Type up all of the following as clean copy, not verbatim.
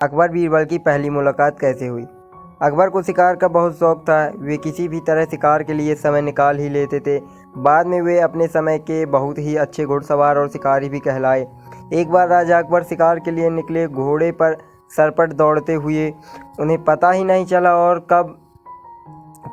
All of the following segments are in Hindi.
अकबर बीरबल की पहली मुलाकात कैसे हुई। अकबर को शिकार का बहुत शौक था। वे किसी भी तरह शिकार के लिए समय निकाल ही लेते थे। बाद में वे अपने समय के बहुत ही अच्छे घुड़सवार और शिकारी भी कहलाए। एक बार राजा अकबर शिकार के लिए निकले। घोड़े पर सरपट दौड़ते हुए उन्हें पता ही नहीं चला और कब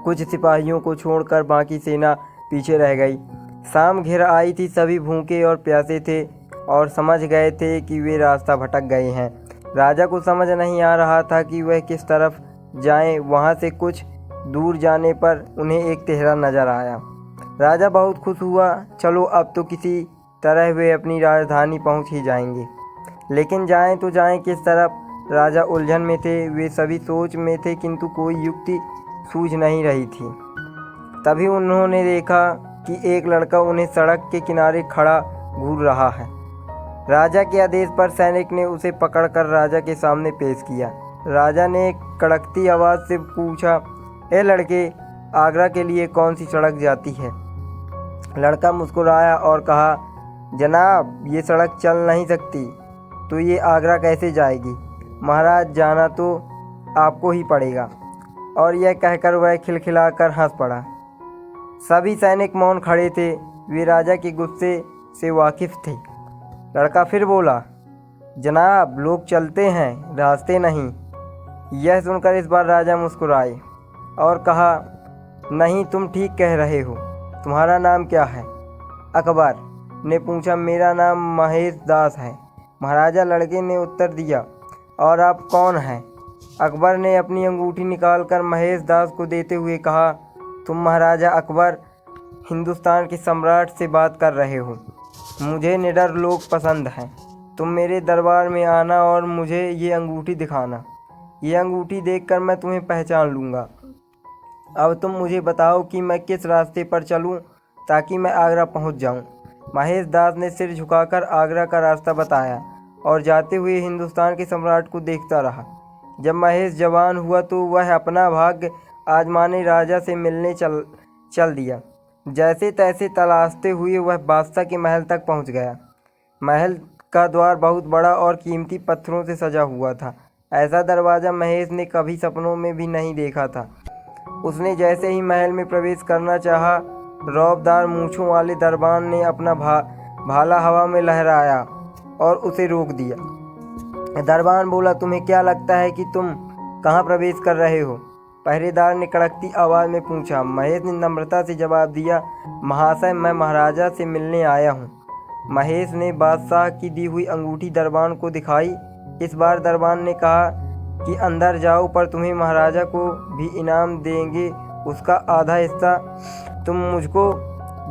कुछ सिपाहियों को छोड़कर बाकी सेना पीछे रह गई। शाम घिर आई थी। सभी भूखे और प्यासे थे और समझ गए थे कि वे रास्ता भटक गए हैं। राजा को समझ नहीं आ रहा था कि वह किस तरफ जाएं। वहां से कुछ दूर जाने पर उन्हें एक तिहरा नजर आया। राजा बहुत खुश हुआ। चलो अब तो किसी तरह वे अपनी राजधानी पहुंच ही जाएंगे, लेकिन जाएं तो जाएं किस तरफ। राजा उलझन में थे। वे सभी सोच में थे किंतु कोई युक्ति सूझ नहीं रही थी। तभी उन्होंने देखा कि एक लड़का उन्हें सड़क के किनारे खड़ा घूर रहा है। राजा के आदेश पर सैनिक ने उसे पकड़कर राजा के सामने पेश किया। राजा ने कड़कती आवाज़ से पूछा, ए लड़के, आगरा के लिए कौन सी सड़क जाती है? लड़का मुस्कुराया और कहा, जनाब, ये सड़क चल नहीं सकती, तो ये आगरा कैसे जाएगी? महाराज, जाना तो आपको ही पड़ेगा। और यह कहकर वह खिलखिलाकर हंस पड़ा। सभी सैनिक मौन खड़े थे। वे राजा के गुस्से से वाकिफ थे। लड़का फिर बोला, जनाब, लोग चलते हैं, रास्ते नहीं। यह सुनकर इस बार राजा मुस्कुराए और कहा, नहीं, तुम ठीक कह रहे हो। तुम्हारा नाम क्या है? अकबर ने पूछा। मेरा नाम महेश दास है, महाराजा, लड़के ने उत्तर दिया। और आप कौन हैं? अकबर ने अपनी अंगूठी निकालकर महेश दास को देते हुए कहा, तुम महाराजा अकबर, हिंदुस्तान के सम्राट से बात कर रहे हो। मुझे निडर लोग पसंद हैं। तुम मेरे दरबार में आना और मुझे ये अंगूठी दिखाना। ये अंगूठी देखकर मैं तुम्हें पहचान लूँगा। अब तुम मुझे बताओ कि मैं किस रास्ते पर चलूँ ताकि मैं आगरा पहुँच जाऊँ। महेश दास ने सिर झुकाकर आगरा का रास्ता बताया और जाते हुए हिंदुस्तान के सम्राट को देखता रहा। जब महेश जवान हुआ तो वह अपना भाग्य आजमाने राजा से मिलने चल दिया। जैसे तैसे तलाशते हुए वह बादशाह के महल तक पहुंच गया। महल का द्वार बहुत बड़ा और कीमती पत्थरों से सजा हुआ था। ऐसा दरवाज़ा महेश ने कभी सपनों में भी नहीं देखा था। उसने जैसे ही महल में प्रवेश करना चाहा, रौबदार मूँछों वाले दरबान ने अपना भाला हवा में लहराया और उसे रोक दिया। दरबान बोला, तुम्हें क्या लगता है कि तुम कहाँ प्रवेश कर रहे हो? पहरेदार ने कड़कती आवाज़ में पूछा। महेश ने नम्रता से जवाब दिया, महाशय, मैं महाराजा से मिलने आया हूँ। महेश ने बादशाह की दी हुई अंगूठी दरबान को दिखाई। इस बार दरबान ने कहा कि अंदर जाओ, पर तुम्हें महाराजा को भी इनाम देंगे। उसका आधा हिस्सा तुम मुझको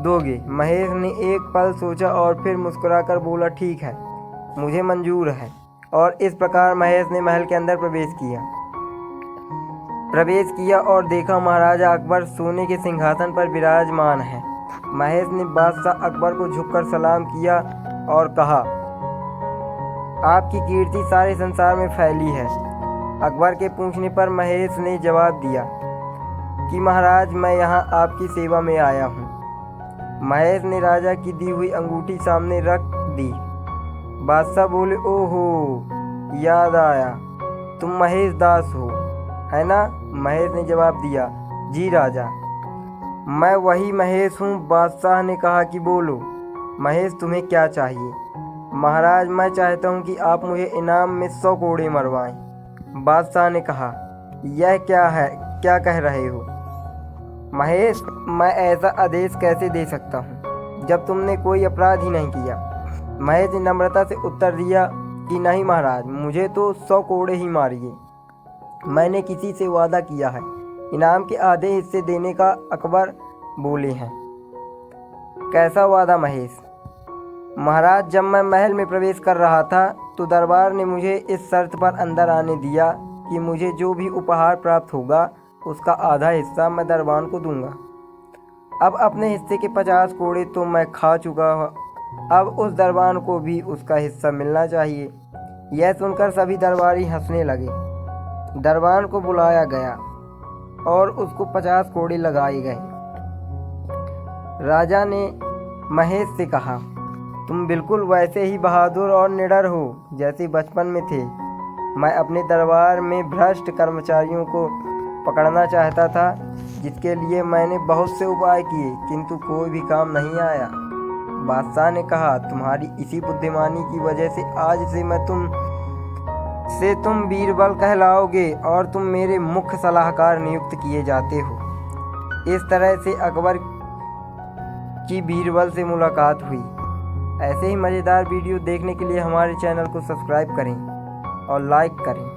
दोगे। महेश ने एक पल सोचा और फिर मुस्कुराकर बोला, ठीक है, मुझे मंजूर है। और इस प्रकार महेश ने महल के अंदर प्रवेश किया और देखा महाराजा अकबर सोने के सिंहासन पर विराजमान है। महेश ने बादशाह अकबर को झुककर सलाम किया और कहा, आपकी कीर्ति सारे संसार में फैली है। अकबर के पूछने पर महेश ने जवाब दिया कि महाराज, मैं यहाँ आपकी सेवा में आया हूँ। महेश ने राजा की दी हुई अंगूठी सामने रख दी। बादशाह बोले, ओहो, याद आया, तुम महेश दास हो, है ना? महेश ने जवाब दिया, जी राजा, मैं वही महेश हूँ। बादशाह ने कहा कि बोलो महेश, तुम्हें क्या चाहिए? महाराज, मैं चाहता हूँ कि आप मुझे इनाम में 100 कोड़े मरवाएं। बादशाह ने कहा, यह क्या है, क्या कह रहे हो? महेश, मैं ऐसा आदेश कैसे दे सकता हूँ जब तुमने कोई अपराध ही नहीं किया? महेश ने नम्रता से उत्तर दिया कि नहीं महाराज, मुझे तो 100 कोड़े ही मारिए। मैंने किसी से वादा किया है, इनाम के आधे हिस्से देने का। अकबर बोले हैं, कैसा वादा महेश? महाराज, जब मैं महल में प्रवेश कर रहा था तो दरबार ने मुझे इस शर्त पर अंदर आने दिया कि मुझे जो भी उपहार प्राप्त होगा उसका आधा हिस्सा मैं दरबान को दूंगा। अब अपने हिस्से के 50 कोड़े तो मैं खा चुका हूँ, अब उस दरबान को भी उसका हिस्सा मिलना चाहिए। यह सुनकर सभी दरबारी हंसने लगे। दरबान को बुलाया गया और उसको 50 कोड़े लगाए गए। राजा ने महेश से कहा, तुम बिल्कुल वैसे ही बहादुर और निडर हो जैसे बचपन में थे। मैं अपने दरबार में भ्रष्ट कर्मचारियों को पकड़ना चाहता था, जिसके लिए मैंने बहुत से उपाय किए, किंतु कोई भी काम नहीं आया। बादशाह ने कहा, तुम्हारी इसी बुद्धिमानी की वजह से आज से तुम बीरबल कहलाओगे और तुम मेरे मुख्य सलाहकार नियुक्त किए जाते हो। इस तरह से अकबर की बीरबल से मुलाकात हुई। ऐसे ही मज़ेदार वीडियो देखने के लिए हमारे चैनल को सब्सक्राइब करें और लाइक करें।